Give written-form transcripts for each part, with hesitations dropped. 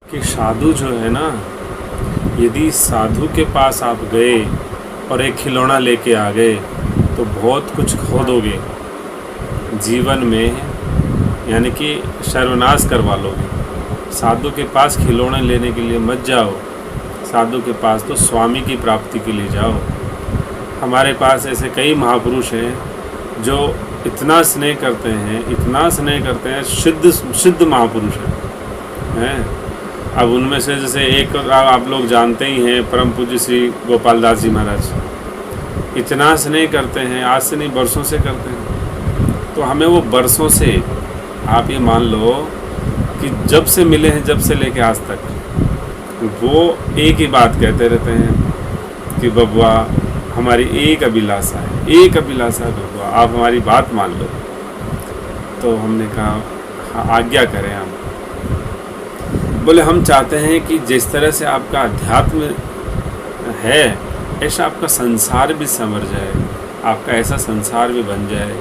कि साधु जो है ना, यदि साधु के पास आप गए और एक खिलौना लेके आ गए तो बहुत कुछ खो दोगे जीवन में, यानी कि सर्वनाश करवा लोगे। साधु के पास खिलौने लेने के लिए मत जाओ, साधु के पास तो स्वामी की प्राप्ति के लिए जाओ। हमारे पास ऐसे कई महापुरुष हैं जो इतना स्नेह करते हैं, इतना स्नेह करते हैं, सिद्ध महापुरुष हैं। अब उनमें से जैसे एक आप लोग जानते ही हैं, परम पूज्य श्री गोपाल दास जी महाराज इतना स्नेह करते हैं, आज से नहीं बरसों से करते हैं। तो हमें वो बरसों से, आप ये मान लो कि जब से मिले हैं, जब से लेके आज तक, वो एक ही बात कहते रहते हैं कि बबुआ हमारी एक अभिलाषा है, एक अभिलाषा है बबुआ, आप हमारी बात मान लो। तो हमने कहा हाँ, आज्ञा करें हम। बोले हम चाहते हैं कि जिस तरह से आपका अध्यात्म है ऐसा आपका संसार भी संवर जाए, आपका ऐसा संसार भी बन जाए।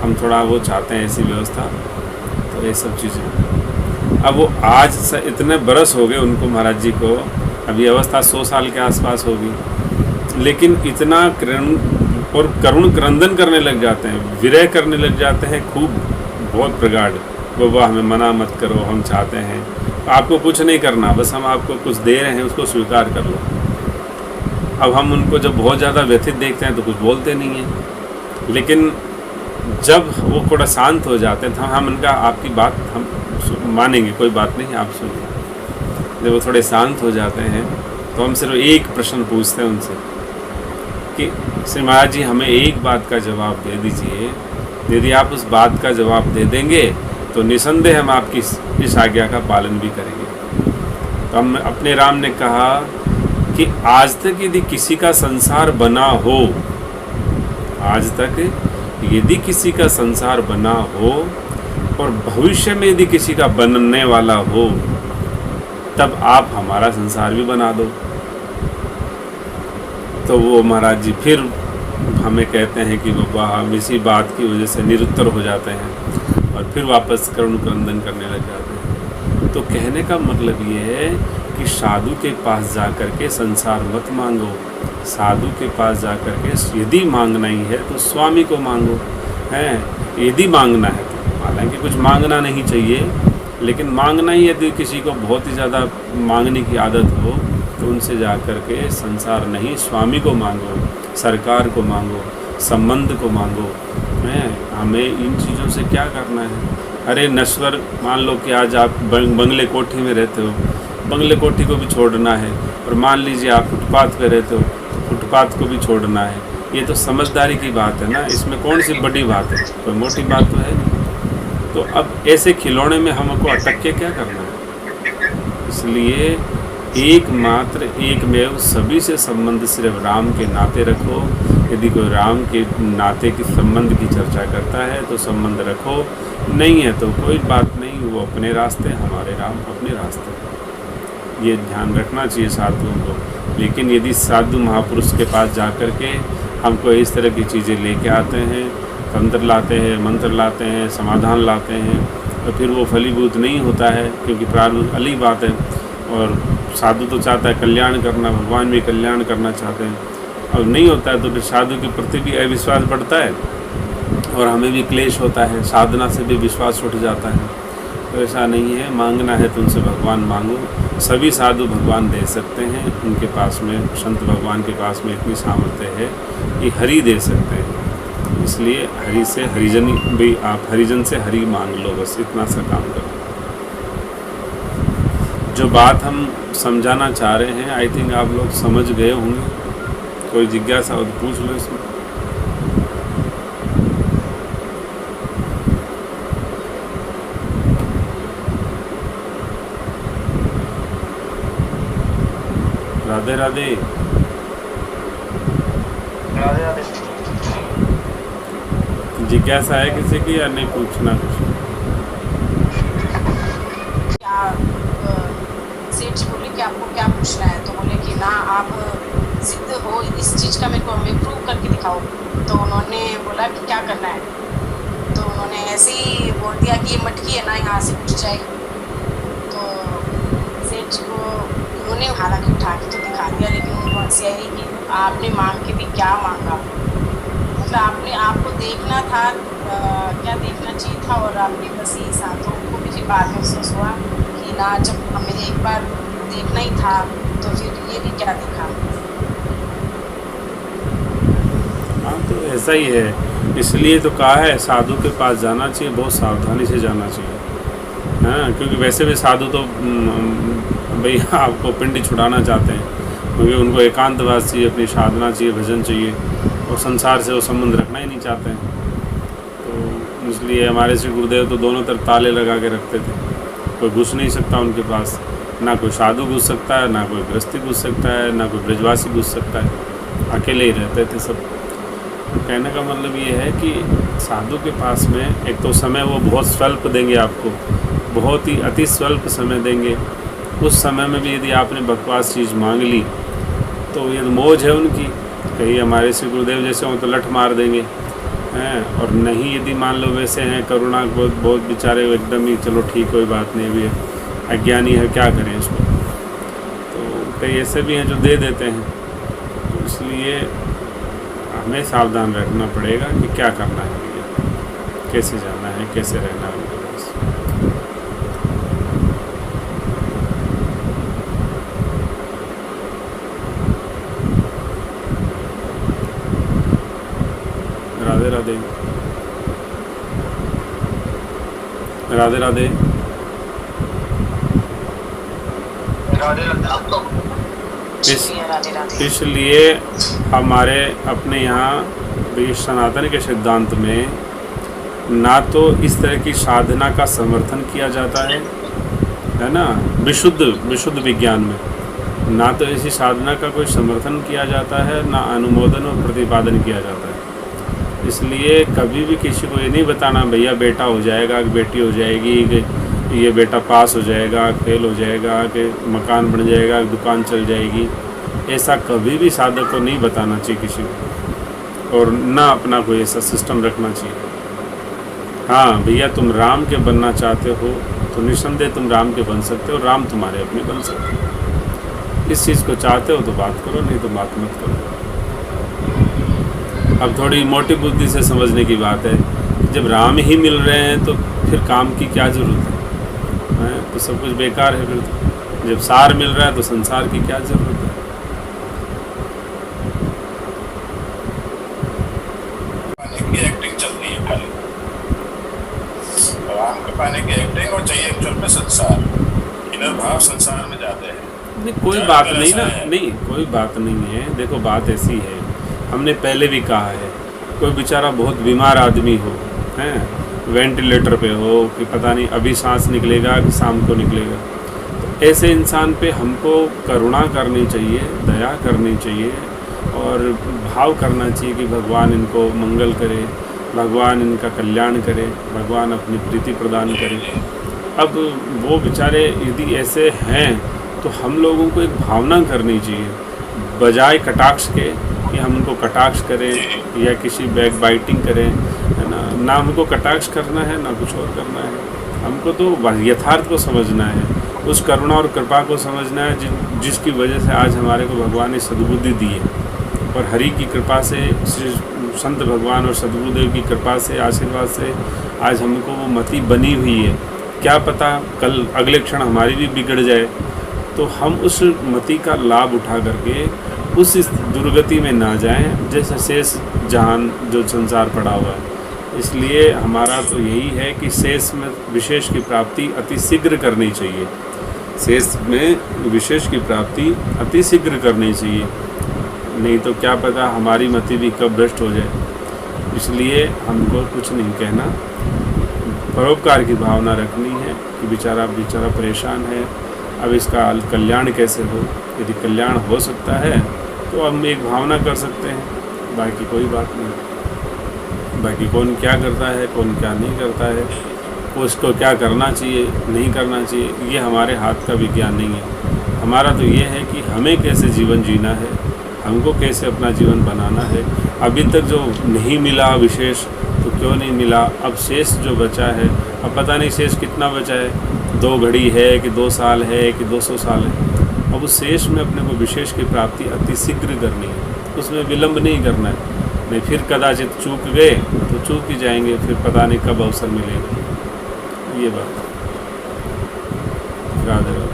हम थोड़ा वो चाहते हैं, ऐसी व्यवस्था। तो ये सब चीज़ें अब वो आज से इतने बरस हो गए उनको, महाराज जी को, अभी अवस्था 100 साल के आसपास होगी, लेकिन इतना करुण क्रंदन करने लग जाते हैं, विरह करने लग जाते हैं खूब, बहुत प्रगाढ़। बाबा हमें मना मत करो, हम चाहते हैं, आपको कुछ नहीं करना, बस हम आपको कुछ दे रहे हैं, उसको स्वीकार कर लो। अब हम उनको जब बहुत ज़्यादा व्यथित देखते हैं तो कुछ बोलते नहीं हैं, लेकिन जब वो थोड़ा शांत हो जाते हैं तो हम उनका, आपकी बात हम मानेंगे, कोई बात नहीं, आप सुनिए। जब वो थोड़े शांत हो जाते हैं तो हम सिर्फ एक प्रश्न पूछते हैं उनसे कि श्री महाराज जी हमें एक बात का जवाब दे दीजिए, यदि आप उस बात का जवाब दे देंगे तो निसंदेह हम आपकी इस आज्ञा का पालन भी करेंगे। तो हम अपने राम ने कहा कि आज तक यदि किसी का संसार बना हो, आज तक यदि किसी का संसार बना हो और भविष्य में यदि किसी का बनने वाला हो, तब आप हमारा संसार भी बना दो। तो वो महाराज जी फिर हमें कहते हैं कि बाबा हम इसी बात की वजह से निरुत्तर हो जाते हैं और फिर वापस करुण क्रंदन करने लग जाते हैं। तो कहने का मतलब ये है कि साधु के पास जा कर के संसार मत मांगो, साधु के पास जा कर के यदि मांगना ही है तो स्वामी को मांगो, हैं यदि मांगना है तो। हालांकि कुछ मांगना नहीं चाहिए, लेकिन मांगना ही यदि किसी को बहुत ही ज़्यादा मांगने की आदत हो तो उनसे जा कर के संसार नहीं, स्वामी को मांगो, सरकार को मांगो, संबंध को मांगो। हैं हमें इन चीज़ों से क्या करना है? अरे नश्वर, मान लो कि आज आप बंगले कोठी में रहते हो, बंगले कोठी को भी छोड़ना है, और मान लीजिए आप फुटपाथ पे रहते हो तो फुटपाथ को भी छोड़ना है। ये तो समझदारी की बात है ना, इसमें कौन सी बड़ी बात है? कोई मोटी बात तो है नहीं। तो अब ऐसे खिलौने में हमको अटक के क्या करना है? इसलिए एकमात्र एकमेव सभी से संबंध सिर्फ राम के नाते रखो। यदि कोई राम के नाते की संबंध की चर्चा करता है तो संबंध रखो, नहीं है तो कोई बात नहीं, वो अपने रास्ते, हमारे राम अपने रास्ते। ये ध्यान रखना चाहिए साधुओं को। लेकिन यदि साधु महापुरुष के पास जा कर के हमको इस तरह की चीज़ें लेके आते हैं, तंत्र लाते हैं, मंत्र लाते हैं, समाधान लाते हैं, तो फिर वो फलीभूत नहीं होता है, क्योंकि प्रारब्ध अलग बात है। और साधु तो चाहता है कल्याण करना, भगवान भी कल्याण करना चाहते हैं, और नहीं होता है तो फिर साधु के प्रति भी अविश्वास बढ़ता है और हमें भी क्लेश होता है, साधना से भी विश्वास उठ जाता है। तो ऐसा नहीं है, मांगना है तो उनसे भगवान मांगो। सभी साधु भगवान दे सकते हैं, उनके पास में, संत भगवान के पास में इतनी सामर्थ्य है कि हरि दे सकते हैं। इसलिए हरि से हरिजन भी, आप हरिजन से हरि मांग लो, बस इतना सा काम करो। जो बात हम समझाना चाह रहे हैं, आई थिंक आप लोग समझ गए होंगे। कोई जिज्ञासा हो तो पूछ लो इसमें। राधे राधे। राधे राधे। जिज्ञासा है किसी की या नहीं पूछना कुछ? सेठ जी बोले कि आपको क्या पूछना है, तो बोले कि ना आप सिद्ध हो, इस चीज़ का मेरे को हमें प्रूव करके दिखाओ। तो उन्होंने बोला कि क्या करना है, तो उन्होंने ऐसे ही बोल दिया कि ये मटकी है ना, यहाँ से उठ जाए। तो सेठ उसको उन्होंने हालांकि उठा के तो दिखा दिया, लेकिन उनको हंसी आई कि आपने मांग के भी क्या मांगा। मतलब आपने आपको देखना था, क्या देखना चाहिए था, और आपने बस यही साधु को भी फिर बाद में अफसोस हुआ कि ना, जब हमें एक बार देखना ही था तो फिर ये भी क्या देखा। हाँ, तो ऐसा ही है। इसलिए तो कहा है साधु के पास जाना चाहिए, बहुत सावधानी से जाना चाहिए। हाँ, क्योंकि वैसे भी साधु तो भाई आपको पिंडी छुड़ाना चाहते हैं, क्योंकि उनको एकांतवास चाहिए, अपनी साधना चाहिए, भजन चाहिए, और संसार से वो संबंध रखना ही नहीं चाहते हैं। तो इसलिए हमारे श्री गुरुदेव तो दोनों तरफ ताले लगा के रखते थे, कोई घुस नहीं सकता उनके पास, ना कोई साधु घुस सकता है, ना कोई गृहस्थी घुस सकता है, ना कोई ब्रजवासी घुस सकता है, अकेले ही रहते थे सब। कहने का मतलब ये है कि साधु के पास में एक तो समय वो बहुत स्वल्प देंगे आपको, बहुत ही अति स्वल्प समय देंगे। उस समय में भी यदि आपने बकवास चीज़ मांग ली तो ये मौज है उनकी, कहीं हमारे श्री गुरुदेव जैसे हों तो लठ मार देंगे हैं, और नहीं यदि मान लो वैसे हैं करुणा बहुत बहुत बेचारे एकदम ही चलो ठीक कोई बात नहीं, अभी अज्ञानी है क्या करें इसको। तो कई ऐसे भी हैं जो दे देते हैं। तो इसलिए हमें सावधान रखना पड़ेगा कि क्या करना है, कैसे जाना है, कैसे रहना है उनके पास। राधे राधे, राधे राधे, राधे राधे। इसलिए हमारे अपने यहाँ सनातन के सिद्धांत में ना तो इस तरह की साधना का समर्थन किया जाता है ना, विशुद्ध विज्ञान में ना तो ऐसी साधना का कोई समर्थन किया जाता है, ना अनुमोदन और प्रतिपादन किया जाता है। इसलिए कभी भी किसी को ये नहीं बताना भैया बेटा हो जाएगा, बेटी हो जाएगी, कि ये बेटा पास हो जाएगा, फेल हो जाएगा, कि मकान बन जाएगा, दुकान चल जाएगी, ऐसा कभी भी साधक को नहीं बताना चाहिए किसी को, और ना अपना कोई ऐसा सिस्टम रखना चाहिए। हाँ भैया तुम राम के बनना चाहते हो तो निस्संदेह तुम राम के बन सकते हो, राम तुम्हारे अपने बन सकते हो। इस चीज़ को चाहते हो तो बात करो, नहीं तो बात मत करो। अब थोड़ी मोटी बुद्धि से समझने की बात है, जब राम ही मिल रहे हैं तो फिर काम की क्या ज़रूरत है, तो सब कुछ बेकार है। फिर तो जब सार मिल रहा है तो संसार की क्या ज़रूरत है। पाने की एक्टिंग चल रही है खाली, राम के पाने की एक्टिंग, और चाहिए एक्चुअल में संसार, इनर भाव संसार में जाते हैं। नहीं कोई बात नहीं ना, नहीं कोई बात नहीं है। देखो बात ऐसी है, हमने पहले भी कहा है, कोई बेचारा बहुत बीमार आदमी हो, हैं वेंटिलेटर पे हो, कि पता नहीं अभी सांस निकलेगा कि शाम को निकलेगा, तो ऐसे इंसान पे हमको करुणा करनी चाहिए, दया करनी चाहिए, और भाव करना चाहिए कि भगवान इनको मंगल करे, भगवान इनका कल्याण करे, भगवान अपनी प्रीति प्रदान करे। अब वो बेचारे यदि ऐसे हैं तो हम लोगों को एक भावना करनी चाहिए, बजाय कटाक्ष के कि हम उनको कटाक्ष करें या किसी बैक बाइटिंग करें, है ना हमको कटाक्ष करना है ना कुछ और करना है। हमको तो यथार्थ को समझना है, उस करुणा और कृपा को समझना है जिसकी वजह से आज हमारे को भगवान ने सद्बुद्धि दी है, और हरि की कृपा से, श्री संत भगवान और सद्गुरुदेव की कृपा से, आशीर्वाद से आज हमको वो मति बनी हुई है। क्या पता कल अगले क्षण हमारी भी बिगड़ जाए, तो हम उस मति का लाभ उठा करके उस दुर्गति में ना जाएं जैसे शेष जहान जो संसार पड़ा हुआ है। इसलिए हमारा तो यही है कि शेष में विशेष की प्राप्ति अति शीघ्र करनी चाहिए, शेष में विशेष की प्राप्ति अति शीघ्र करनी चाहिए, नहीं तो क्या पता हमारी मति भी कब भ्रष्ट हो जाए। इसलिए हमको कुछ नहीं कहना, परोपकार की भावना रखनी है कि बेचारा परेशान है, अब इसका कल्याण कैसे हो। यदि कल्याण हो सकता है तो हम एक भावना कर सकते हैं, बाकी कोई बात नहीं। बाकी कौन क्या करता है, कौन क्या नहीं करता है, उसको क्या करना चाहिए नहीं करना चाहिए, ये हमारे हाथ का विज्ञान नहीं है। हमारा तो ये है कि हमें कैसे जीवन जीना है, हमको कैसे अपना जीवन बनाना है। अभी तक जो नहीं मिला विशेष तो क्यों नहीं मिला, अब शेष जो बचा है, अब पता नहीं शेष कितना बचा है, 2 घड़ी है कि 2 साल है कि 200 साल है। अब उस शेष में अपने को विशेष की प्राप्ति अति शीघ्र करनी है, उसमें विलंब नहीं करना है, नहीं फिर कदाचित चूक गए तो चूक ही जाएंगे, फिर पता नहीं कब अवसर मिलेगा। ये बात। राधे राधे।